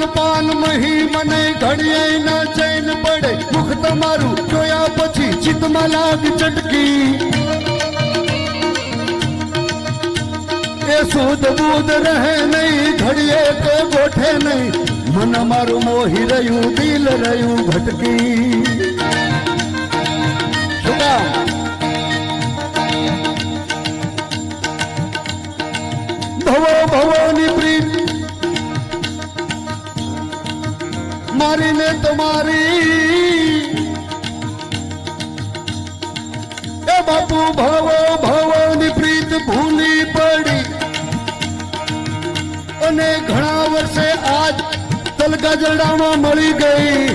પાન મહી મને ઘડીએ ના ચૈન પડે મુખ તમારું જોયા પછી ચિત્તમાં લાગ ચટકી એ સુધ બુધ રહે નહીં ઘડીએ તો ગોઠે નહીં મન મારું મોહી રહ્યું દિલ રહ્યું ભટકી શું કામ ભવો ભવોની પ્રીત મારીને તમારી એ બાપુ ભવો ભવોની પ્રીત ભૂલી પડી અને ઘણા વર્ષે આજ તલગાજરડામાં મળી ગઈ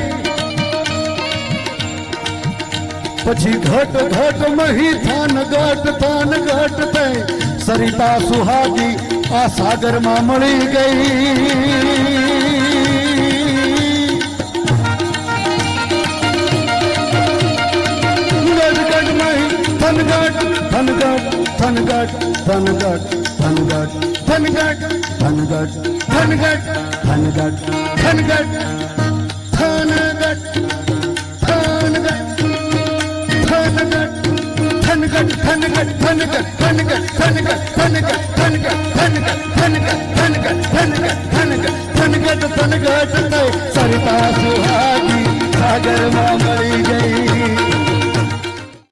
પછી ઘટ ઘટ મહી થાન ઘટ થઈ સરિતા સુહાગી આ સાગરમાં મળી ગઈ સરિતા સુહાગી સાગરમાં મળી ગઈ